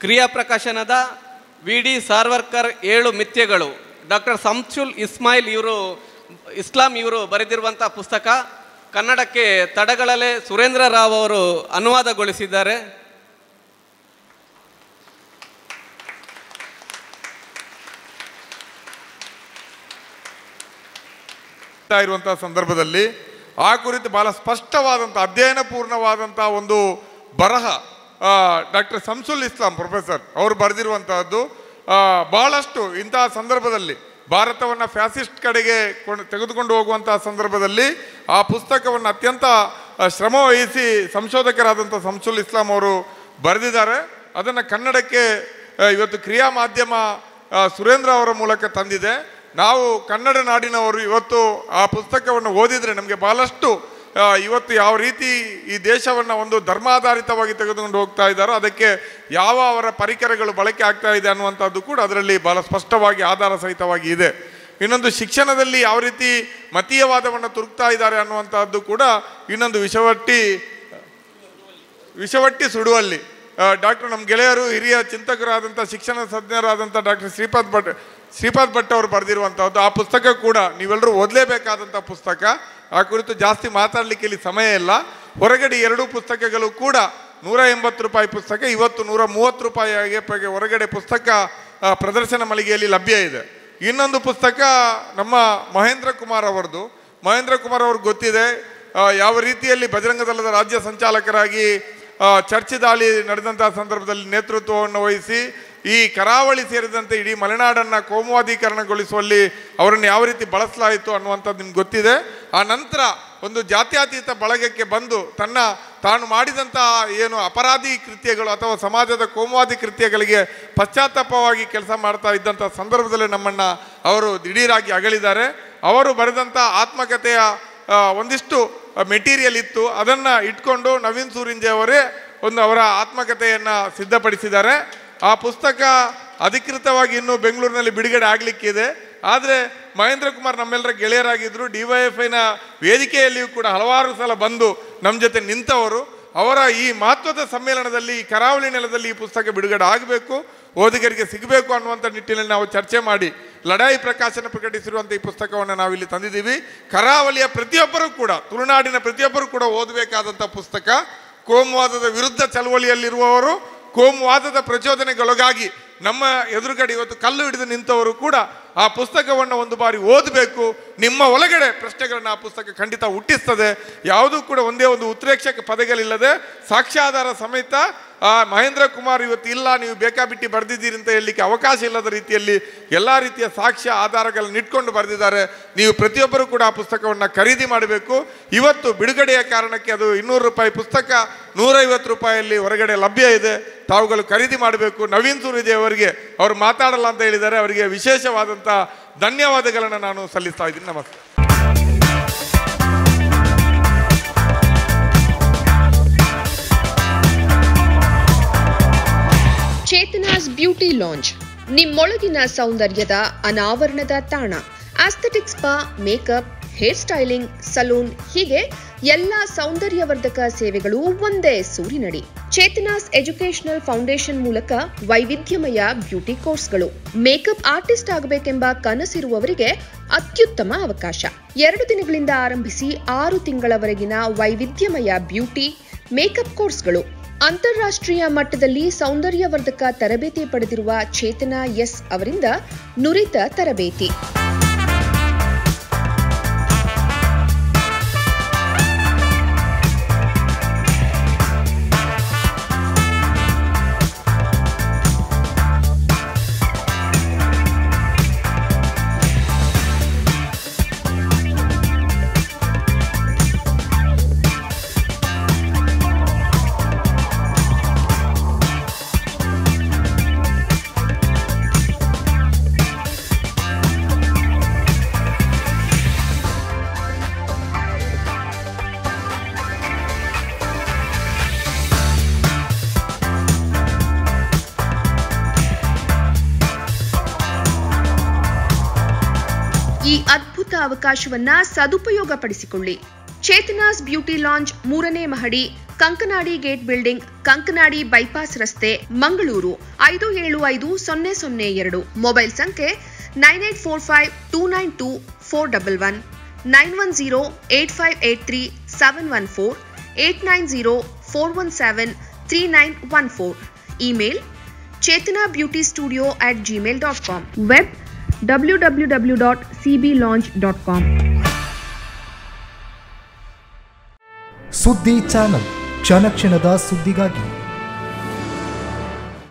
ಕ್ರಿಯಾ ಪ್ರಕಾಶನದ ವಿ.ಡಿ. ಸಾರ್ವರ್ಕರ್ 7 ಮಿಥ್ಯೆಗಳು ಡಾಕ್ಟರ್ ಸಂಸುಲ್ ಇಸ್ಲಾಂ ಇವರು ಬರೆದಿರುವಂಥ ಪುಸ್ತಕ ಕನ್ನಡಕ್ಕೆ ತಡಗಳಲ್ಲೇ ಸುರೇಂದ್ರ ರಾವ್ ಅವರು ಅನುವಾದಗೊಳಿಸಿದ್ದಾರೆ. ಇರುವಂತಹ ಸಂದರ್ಭದಲ್ಲಿ ಆ ಕುರಿತು ಬಹಳ ಸ್ಪಷ್ಟವಾದಂಥ ಅಧ್ಯಯನ ಪೂರ್ಣವಾದಂಥ ಒಂದು ಬರಹ ಡಾಕ್ಟರ್ ಸಂಸುಲ್ ಇಸ್ಲಾಂ ಪ್ರೊಫೆಸರ್ ಅವರು ಬರೆದಿರುವಂತಹದ್ದು. ಬಹಳಷ್ಟು ಇಂತಹ ಸಂದರ್ಭದಲ್ಲಿ ಭಾರತವನ್ನು ಫ್ಯಾಸಿಸ್ಟ್ ಕಡೆಗೆ ತೆಗೆದುಕೊಂಡು ಹೋಗುವಂತಹ ಸಂದರ್ಭದಲ್ಲಿ ಆ ಪುಸ್ತಕವನ್ನು ಅತ್ಯಂತ ಶ್ರಮವಹಿಸಿ ಸಂಶೋಧಕರಾದಂಥ ಸಂಸುಲ್ ಇಸ್ಲಾಂ ಅವರು ಬರೆದಿದ್ದಾರೆ. ಅದನ್ನು ಕನ್ನಡಕ್ಕೆ ಇವತ್ತು ಕ್ರಿಯಾ ಮಾಧ್ಯಮ ಸುರೇಂದ್ರ ಅವರ ಮೂಲಕ ತಂದಿದೆ. ನಾವು ಕನ್ನಡ ನಾಡಿನವರು ಇವತ್ತು ಆ ಪುಸ್ತಕವನ್ನು ಓದಿದರೆ ನಮಗೆ ಬಹಳಷ್ಟು ಇವತ್ತು ಯಾವ ರೀತಿ ಈ ದೇಶವನ್ನು ಒಂದು ಧರ್ಮಾಧಾರಿತವಾಗಿ ತೆಗೆದುಕೊಂಡು ಹೋಗ್ತಾ ಇದ್ದಾರೋ ಅದಕ್ಕೆ ಯಾವ ಅವರ ಪರಿಕರಗಳು ಬಳಕೆ ಆಗ್ತಾ ಇದೆ ಅನ್ನುವಂಥದ್ದು ಕೂಡ ಅದರಲ್ಲಿ ಬಹಳ ಸ್ಪಷ್ಟವಾಗಿ ಆಧಾರ ಸಹಿತವಾಗಿ ಇದೆ. ಇನ್ನೊಂದು ಶಿಕ್ಷಣದಲ್ಲಿ ಯಾವ ರೀತಿ ಮತೀಯವಾದವನ್ನು ತುರುಕ್ತಾ ಇದ್ದಾರೆ ಅನ್ನುವಂಥದ್ದು ಕೂಡ ಇನ್ನೊಂದು ವಿಷವಟ್ಟಿ ಸುಡುವಲ್ಲಿ ಡಾಕ್ಟರ್ ನಮ್ಮ ಗೆಳೆಯರು ಹಿರಿಯ ಚಿಂತಕರಾದಂಥ ಶಿಕ್ಷಣ ತಜ್ಞರಾದಂಥ ಡಾಕ್ಟರ್ ಶ್ರೀಪಾದ್ ಭಟ್ ಅವರು ಬರೆದಿರುವಂಥದ್ದು. ಆ ಪುಸ್ತಕ ಕೂಡ ನೀವೆಲ್ಲರೂ ಓದಲೇಬೇಕಾದಂಥ ಪುಸ್ತಕ. ಆ ಕುರಿತು ಜಾಸ್ತಿ ಮಾತಾಡಲಿಕ್ಕೆ ಇಲ್ಲಿ ಸಮಯ ಇಲ್ಲ. ಹೊರಗಡೆ 2 ಪುಸ್ತಕಗಳು ಕೂಡ 180 ರೂಪಾಯಿ ಪುಸ್ತಕ, ಇವತ್ತು 130 ರೂಪಾಯಿಗೆ ಹೊರಗಡೆ ಪುಸ್ತಕ ಪ್ರದರ್ಶನ ಮಳಿಗೆಯಲ್ಲಿ ಲಭ್ಯ ಇದೆ. ಇನ್ನೊಂದು ಪುಸ್ತಕ ನಮ್ಮ ಮಹೇಂದ್ರ ಕುಮಾರ್ ಅವರದ್ದು. ಮಹೇಂದ್ರ ಕುಮಾರ್ ಅವ್ರಿಗೆ ಗೊತ್ತಿದೆ ಯಾವ ರೀತಿಯಲ್ಲಿ ಬಜರಂಗ ದಳದ ರಾಜ್ಯ ಸಂಚಾಲಕರಾಗಿ ಚರ್ಚ್ ದಾಳಿ ನಡೆದಂತಹ ಸಂದರ್ಭದಲ್ಲಿ ನೇತೃತ್ವವನ್ನು ವಹಿಸಿ ಈ ಕರಾವಳಿ ಸೇರಿದಂತೆ ಇಡೀ ಮಲೆನಾಡನ್ನು ಕೋಮುವಾದೀಕರಣಗೊಳಿಸುವಲ್ಲಿ ಅವರನ್ನು ಯಾವ ರೀತಿ ಬಳಸಲಾಯಿತು ಅನ್ನುವಂಥದ್ದು ನಿಮ್ಗೆ ಗೊತ್ತಿದೆ. ಆ ನಂತರ ಒಂದು ಜಾತ್ಯತೀತ ಬಳಗಕ್ಕೆ ಬಂದು ತಾನು ಮಾಡಿದಂತಹ ಏನು ಅಪರಾಧಿ ಕೃತ್ಯಗಳು ಅಥವಾ ಸಮಾಜದ ಕೋಮುವಾದಿ ಕೃತ್ಯಗಳಿಗೆ ಪಶ್ಚಾತ್ತಾಪವಾಗಿ ಕೆಲಸ ಮಾಡ್ತಾ ಇದ್ದಂಥ ಸಂದರ್ಭದಲ್ಲಿ ನಮ್ಮನ್ನು ಅವರು ದಿಢೀರಾಗಿ ಅಗಲಿದ್ದಾರೆ. ಅವರು ಬರೆದಂಥ ಆತ್ಮಕಥೆಯ ಒಂದಿಷ್ಟು ಮೆಟೀರಿಯಲ್ ಇತ್ತು, ಅದನ್ನು ಇಟ್ಕೊಂಡು ನವೀನ್ ಸೂರಿಂಜೆ ಅವರೇ ಅವರ ಆತ್ಮಕಥೆಯನ್ನು ಸಿದ್ಧಪಡಿಸಿದ್ದಾರೆ. ಆ ಪುಸ್ತಕ ಅಧಿಕೃತವಾಗಿ ಇನ್ನೂ ಬೆಂಗಳೂರಿನಲ್ಲಿ ಬಿಡುಗಡೆ ಆಗಲಿಕ್ಕಿದೆ. ಆದರೆ ಮಹೇಂದ್ರ ಕುಮಾರ್ ನಮ್ಮೆಲ್ಲರ ಗೆಳೆಯರಾಗಿದ್ದರು. DYFIನ ವೇದಿಕೆಯಲ್ಲಿಯೂ ಕೂಡ ಹಲವಾರು ಸಲ ಬಂದು ನಮ್ಮ ಜೊತೆ ನಿಂತವರು. ಅವರ ಈ ಮಹತ್ವದ ಸಮ್ಮೇಳನದಲ್ಲಿ ಈ ಕರಾವಳಿ ನೆಲದಲ್ಲಿ ಈ ಪುಸ್ತಕ ಬಿಡುಗಡೆ ಆಗಬೇಕು, ಓದುಗರಿಗೆ ಸಿಗಬೇಕು ಅನ್ನುವಂಥ ನಿಟ್ಟಿನಲ್ಲಿ ನಾವು ಚರ್ಚೆ ಮಾಡಿ ಲಡಾಯಿ ಪ್ರಕಾಶನ ಪ್ರಕಟಿಸಿರುವಂಥ ಈ ಪುಸ್ತಕವನ್ನು ನಾವಿಲ್ಲಿ ತಂದಿದ್ದೀವಿ. ಕರಾವಳಿಯ ಪ್ರತಿಯೊಬ್ಬರೂ ಕೂಡ, ತುಳುನಾಡಿನ ಪ್ರತಿಯೊಬ್ಬರೂ ಕೂಡ ಓದಬೇಕಾದಂಥ ಪುಸ್ತಕ. ಕೋಮುವಾದದ ವಿರುದ್ಧ ಚಳವಳಿಯಲ್ಲಿರುವವರು, ಕೋಮುವಾದದ ಪ್ರಚೋದನೆಗೊಳಗಾಗಿ ನಮ್ಮ ಎದುರುಗಡೆ ಇವತ್ತು ಕಲ್ಲು ಹಿಡಿದು ನಿಂತವರು ಕೂಡ ಆ ಪುಸ್ತಕವನ್ನು ಒಂದು ಬಾರಿ ಓದಬೇಕು. ನಿಮ್ಮ ಒಳಗಡೆ ಪ್ರಶ್ನೆಗಳನ್ನು ಆ ಪುಸ್ತಕ ಖಂಡಿತ ಹುಟ್ಟಿಸ್ತದೆ. ಯಾವುದೂ ಕೂಡ ಒಂದೇ ಒಂದು ಉತ್ಪ್ರೇಕ್ಷಕ ಪದಗಳಿಲ್ಲದೆ ಸಾಕ್ಷ್ಯಾಧಾರ ಸಮೇತ ಮಹೇಂದ್ರ ಕುಮಾರ್ ಇವತ್ತು ಇಲ್ಲ, ನೀವು ಬೇಕಾಬಿಟ್ಟಿ ಬರೆದಿದ್ದೀರಿ ಅಂತ ಹೇಳಲಿಕ್ಕೆ ಅವಕಾಶ ಇಲ್ಲದ ರೀತಿಯಲ್ಲಿ ಎಲ್ಲ ರೀತಿಯ ಸಾಕ್ಷ್ಯ ಆಧಾರಗಳನ್ನು ಇಟ್ಕೊಂಡು ಬರೆದಿದ್ದಾರೆ. ನೀವು ಪ್ರತಿಯೊಬ್ಬರೂ ಕೂಡ ಆ ಪುಸ್ತಕವನ್ನು ಖರೀದಿ ಮಾಡಬೇಕು. ಇವತ್ತು ಬಿಡುಗಡೆಯ ಕಾರಣಕ್ಕೆ ಅದು 200 ರೂಪಾಯಿ ಪುಸ್ತಕ 150 ರೂಪಾಯಿಯಲ್ಲಿ ಹೊರಗಡೆ ಲಭ್ಯ ಇದೆ. ತಾವುಗಳು ಖರೀದಿ ಮಾಡಬೇಕು. ನವೀನ್ ಸೂರ್ಯಜೆ ಅವರಿಗೆ ಅವರು ಮಾತಾಡಲ್ಲ ಅಂತ ಹೇಳಿದ್ದಾರೆ. ಅವರಿಗೆ ವಿಶೇಷವಾದಂಥ ಧನ್ಯವಾದಗಳನ್ನು ನಾನು ಸಲ್ಲಿಸ್ತಾ ಇದ್ದೀನಿ. ನಮಸ್ತೆ. ಚೇತನಾಸ್ ಬ್ಯೂಟಿ ಲಾಂಜ್, ನಿಮ್ಮೊಳಗಿನ ಸೌಂದರ್ಯದ ಅನಾವರಣದ ತಾಣ. Aesthetic spa, makeup, hair styling, salon, ಹೀಗೆ ಎಲ್ಲ ಸೌಂದರ್ಯವರ್ಧಕ ಸೇವೆಗಳು ಒಂದೇ ಸೂರಿನಡಿ. ಚೇತನಾಸ್ ಎಜುಕೇಶನಲ್ ಫೌಂಡೇಶನ್ ಮೂಲಕ ವೈವಿಧ್ಯಮಯ ಬ್ಯೂಟಿ ಕೋರ್ಸ್ಗಳು. ಮೇಕಪ್ ಆರ್ಟಿಸ್ಟ್ ಆಗಬೇಕೆಂಬ ಕನಸಿರುವವರಿಗೆ ಅತ್ಯುತ್ತಮ ಅವಕಾಶ. 2 ದಿನಗಳಿಂದ ಆರಂಭಿಸಿ 6 ತಿಂಗಳವರೆಗಿನ ವೈವಿಧ್ಯಮಯ ಬ್ಯೂಟಿ ಮೇಕಪ್ ಕೋರ್ಸ್ಗಳು. ಅಂತಾರಾಷ್ಟ್ರೀಯ ಮಟ್ಟದಲ್ಲಿ ಸೌಂದರ್ಯವರ್ಧಕ ತರಬೇತಿ ಪಡೆದಿರುವ ಚೇತನಾ ಎಸ್ ಅವರಿಂದ ನುರಿತ ತರಬೇತಿ. ಈ ಅದ್ಭುತ ಅವಕಾಶವನ್ನ ಸದುಪಯೋಗ ಪಡಿಸಿಕೊಳ್ಳಿ. ಚೇತನಾಸ್ ಬ್ಯೂಟಿ ಲಾಂಜ್ 3ನೇ ಮಹಡಿ, Kankanadi gate building, Kankanadi bypass ರಸ್ತೆ, ಮಂಗಳೂರು 575002. ಮೊಬೈಲ್ ಸಂಖ್ಯೆ 9845292411, 9108583714, 8904173914. Email chetanabeautystudio@gmail.com. Web www.cblaunch.com. ಸುದ್ದಿ ಚಾನಲ್, ಕ್ಷಣ ಕ್ಷಣದ ಸುದ್ದಿಗಾಗಿ.